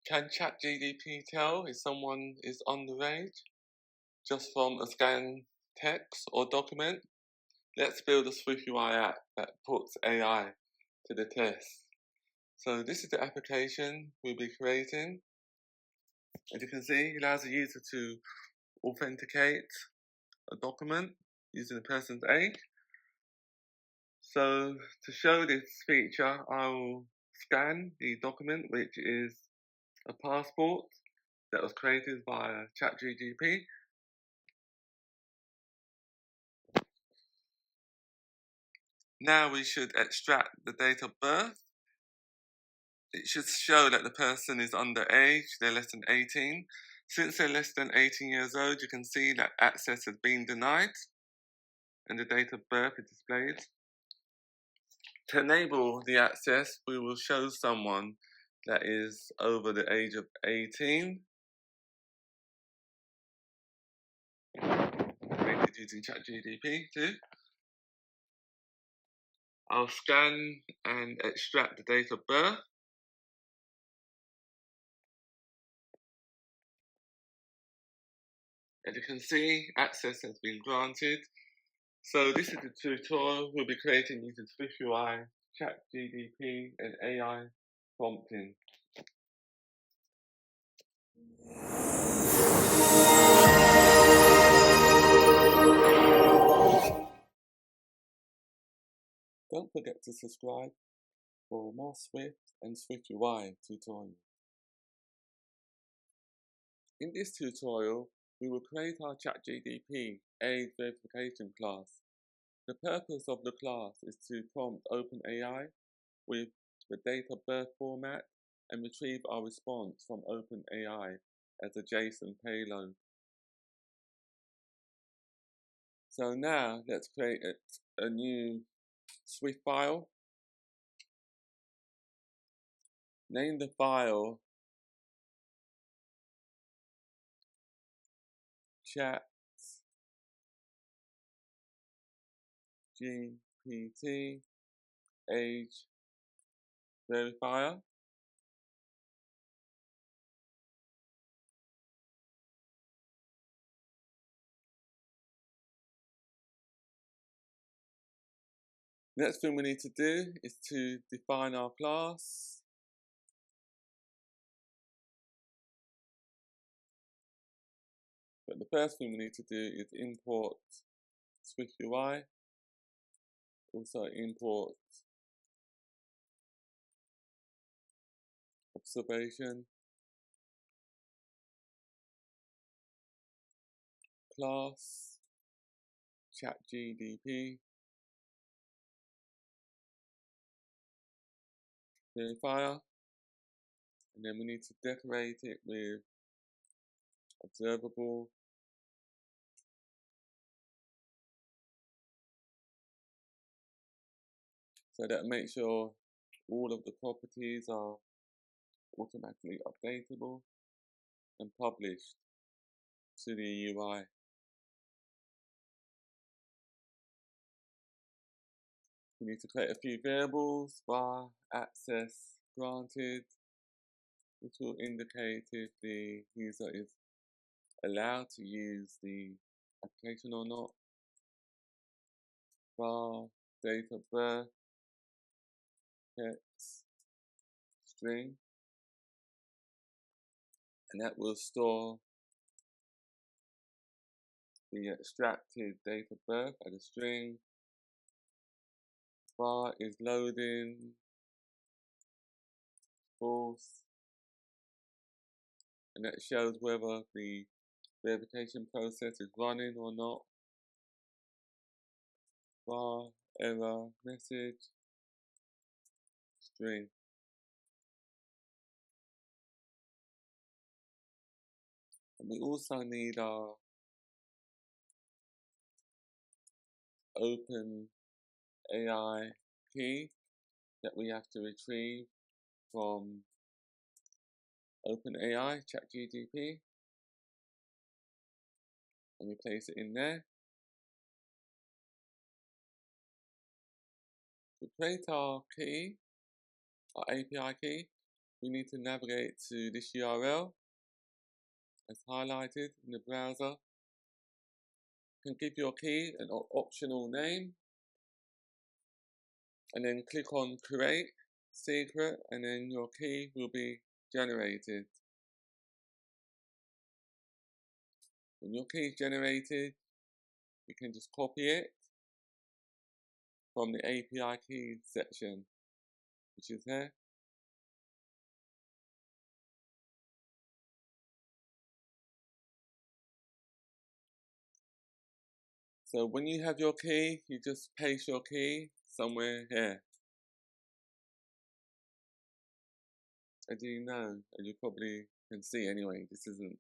Can ChatGPT tell if someone is underage just from a scanned text or document? Let's build a SwiftUI app that puts AI to the test. So this is the application we'll be creating. As you can see, it allows the user to authenticate a document using the person's age. So to show this feature, I will scan the document, which is a passport that was created by ChatGPT. Now we should extract the date of birth. It should show that the person is underage, they're less than 18. Since they're less than 18 years old, you can see that access has been denied and the date of birth is displayed. To enable the access, we will show someone that is over the age of 18. Created using ChatGPT too. I'll scan and extract the date of birth. As you can see, access has been granted. So this is the tutorial we'll be creating using SwiftUI, ChatGPT, and AI prompting. Don't forget to subscribe for more Swift and SwiftUI tutorials. In this tutorial, we will create our ChatGPT age verification class. The purpose of the class is to prompt OpenAI with the date of birth format and retrieve our response from OpenAI as a JSON payload. So now let's create a new Swift file. Name the file ChatGPT age verifier. Next thing we need to do is to define our class. But the first thing we need to do is import SwiftUI. Also import observation class ChatGPT verifier, and then we need to decorate it with observable so that makes sure all of the properties are automatically updatable and published to the UI. We need to create a few variables var access granted, which will indicate if the user is allowed to use the application or not. Var date of birth text string, and that will store the extracted date of birth as a string. Var is loading false, and that shows whether the verification process is running or not. Var error message string. And we also need our OpenAI key that we have to retrieve from OpenAI ChatGPT, and we place it in there. To create our key, our API key, we need to navigate to this URL as highlighted in the browser. You can give your key an optional name and then click on create secret, and then your key will be generated. When your key is generated, you can just copy it from the API key section, which is here. So when you have your key, you just paste your key somewhere here. As you know, and you probably can see anyway, this isn't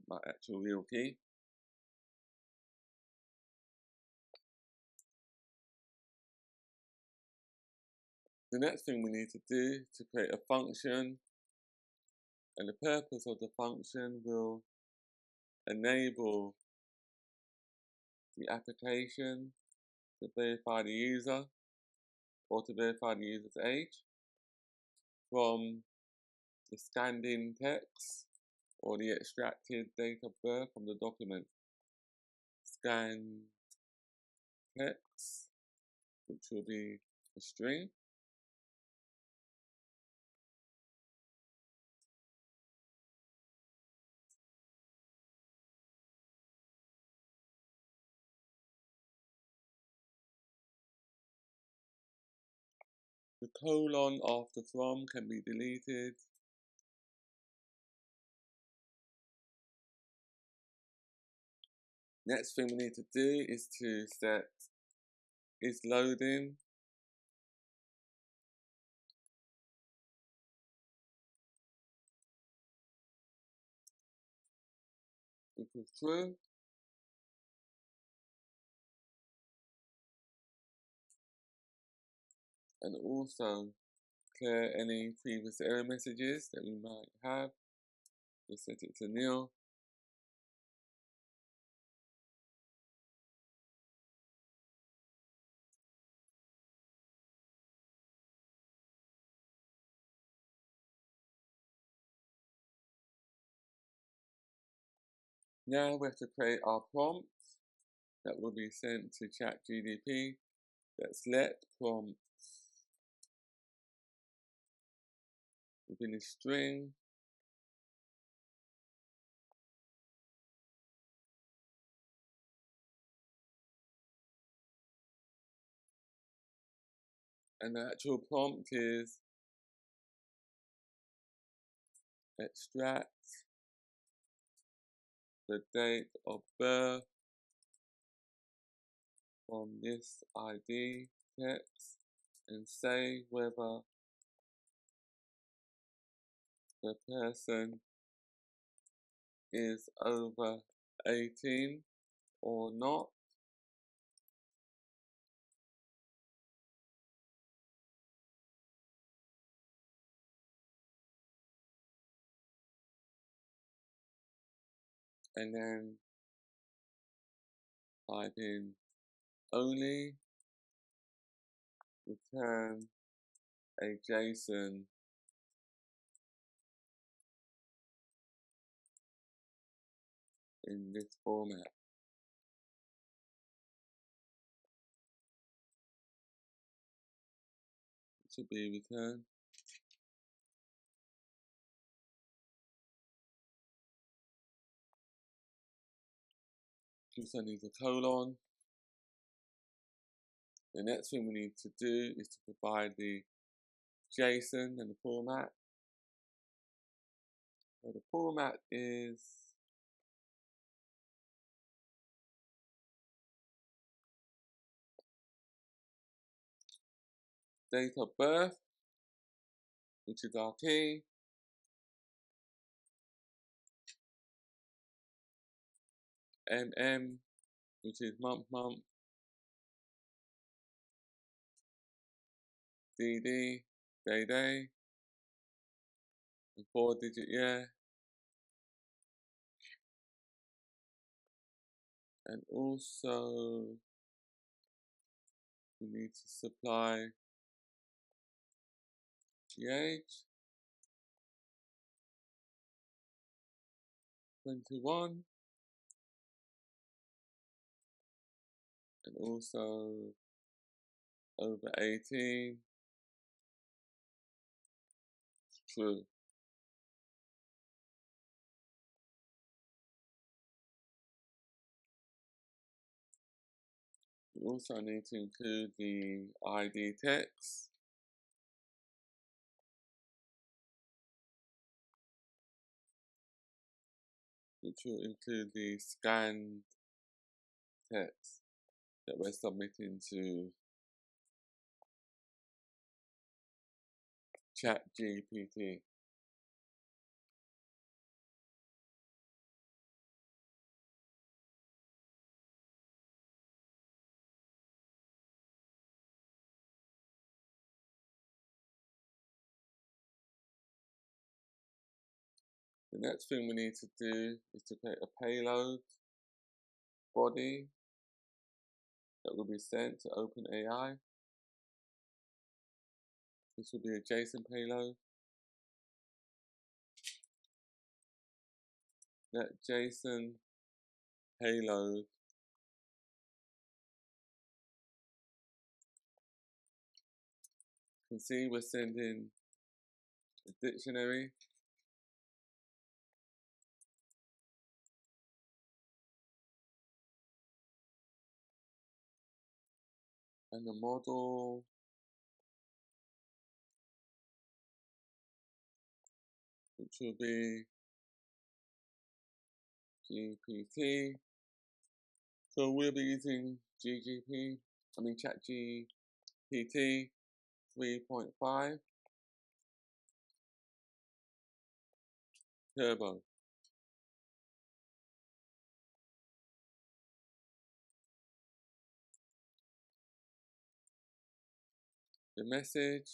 my actual real key. The next thing we need to do to create a function, and the purpose of the function will enable the application to verify the user or to verify the user's age from the scanned in text or the extracted date of birth from the document. Scan text, which will be a string. The colon after from can be deleted. Next thing we need to do is to set is loading. Equals true. And also clear any previous error messages that we might have. Just set it to nil. Now we have to create our prompt that will be sent to ChatGPT. Let's let prompt within a string. And the actual prompt is extract the date of birth from this ID text and say whether the person is over 18 or not. And then type in only, return a JSON in this format. It should be returned. Also needs a colon. The next thing we need to do is to provide the JSON and the format. So the format is date of birth, which is our key, MM, which is month, DD, day, and 4-digit year. And also we need to supply The age 21, and also over 18, true. We also need to include the ID text, which will include the scanned text that we're submitting to ChatGPT. The next thing we need to do is to create a payload body that will be sent to OpenAI. This will be a JSON payload. That JSON payload you can see we're sending a dictionary, and the model which will be GPT. So we'll be using ChatGPT 3.5 Turbo. The message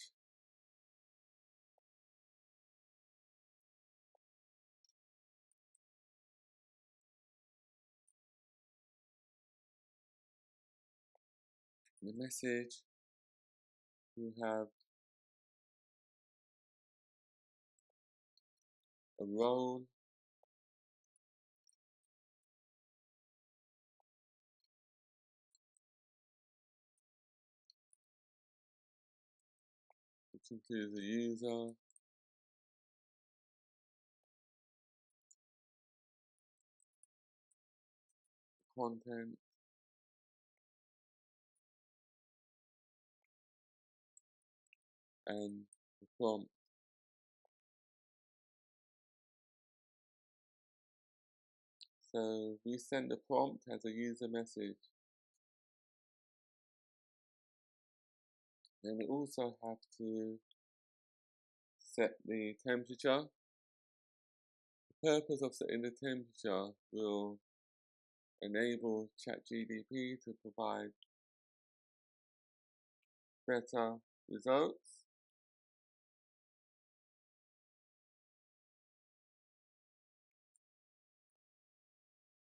will have a role, which includes the user, content, and the prompt. So we send the prompt as a user message. Then we also have to set the temperature. The purpose of setting the temperature will enable ChatGPT to provide better results.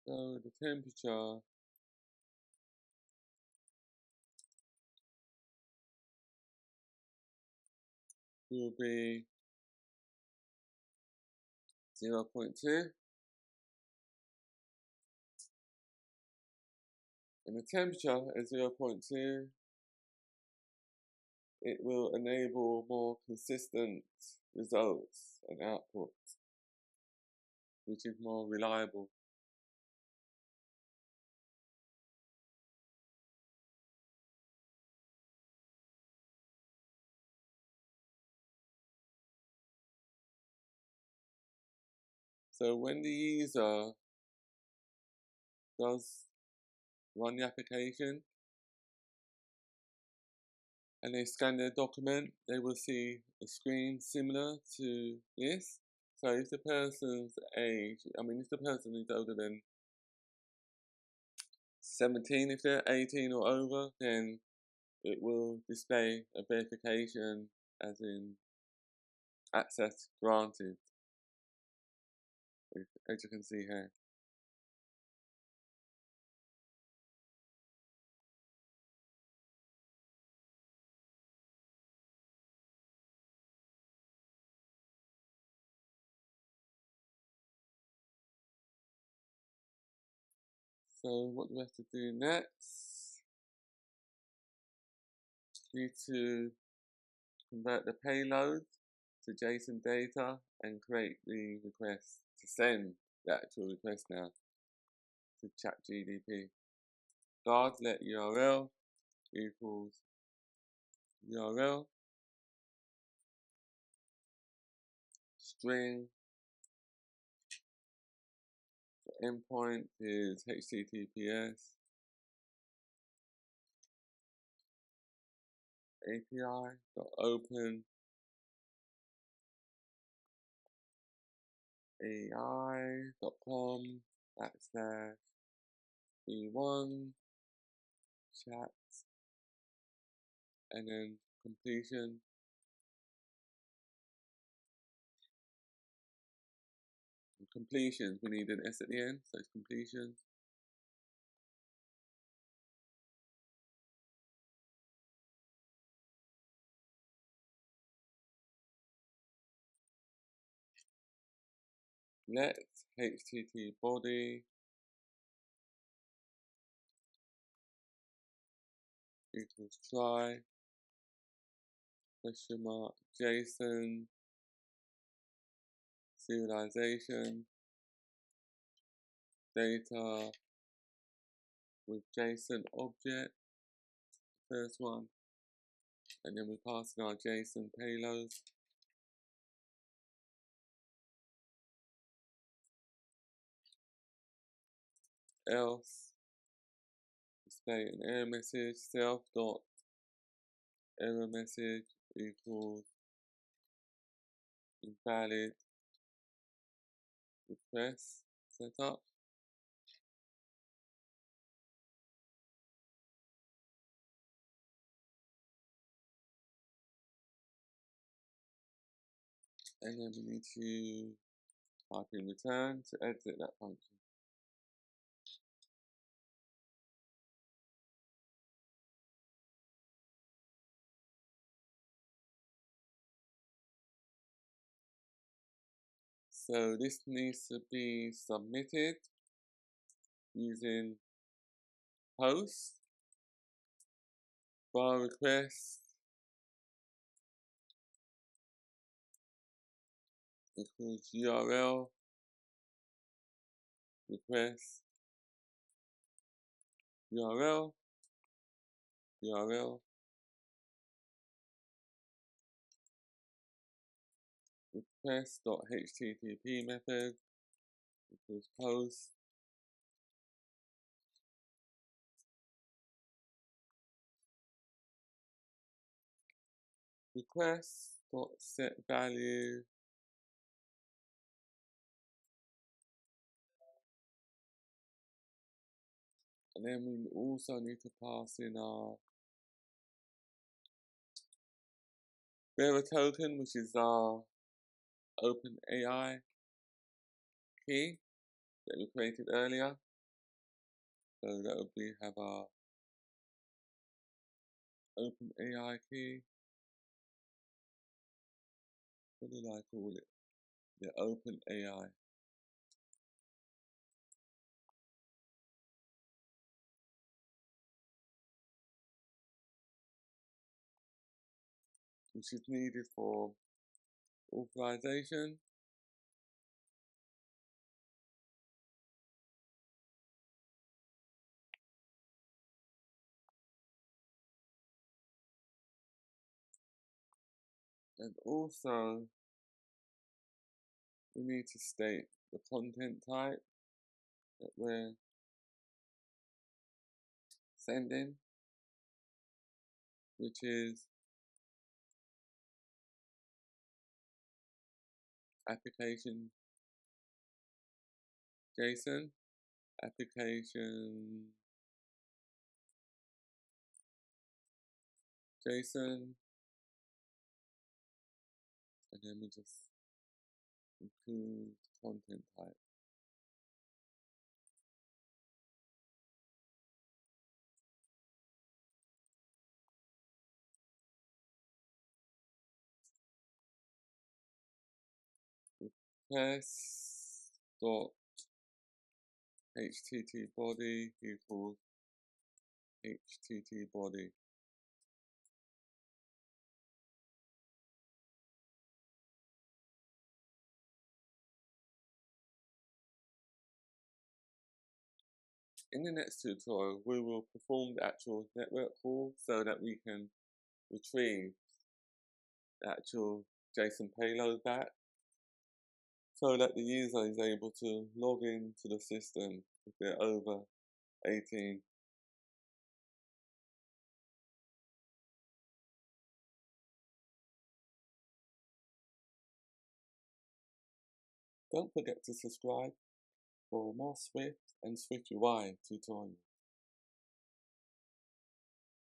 So the temperature will be 0.2, and the temperature at 0.2, it will enable more consistent results and output, which is more reliable. So when the user does run the application and they scan their document, they will see a screen similar to this. So if the person's age, if the person is older than 17, if they're 18 or over, then it will display a verification as in access granted, as you can see here. So what do we have to do next? We need to convert the payload to JSON data and create the request to send the actual request now to ChatGPT. Guard let URL equals URL string. The endpoint is HTTPS API.open AI.com /v1 chat and then completion. Completions, we need an S at the end, so it's completion. Let HTTP body equals try question mark JSON serialization data with JSON object, first one, and then we pass in our JSON payload. Else display an error message self dot error message equals invalid request setup. And then we need to type in return to exit that function. So this needs to be submitted using post bar request equals URL request URL request.http method equals post request.set value and then we also need to pass in our bearer token, which is our OpenAI key that we created earlier. So that would be have our OpenAI key. What did I call it? The OpenAI. Which is needed for authorization. And also, we need to state the content type that we're sending, which is application JSON, application JSON, and then we just include content type. Request dot HTTP body equals HTTP body. In the next tutorial, we will perform the actual network call so that we can retrieve the actual JSON payload back, so that the user is able to log in to the system if they're over 18. Don't forget to subscribe for more Swift and SwiftUI tutorials.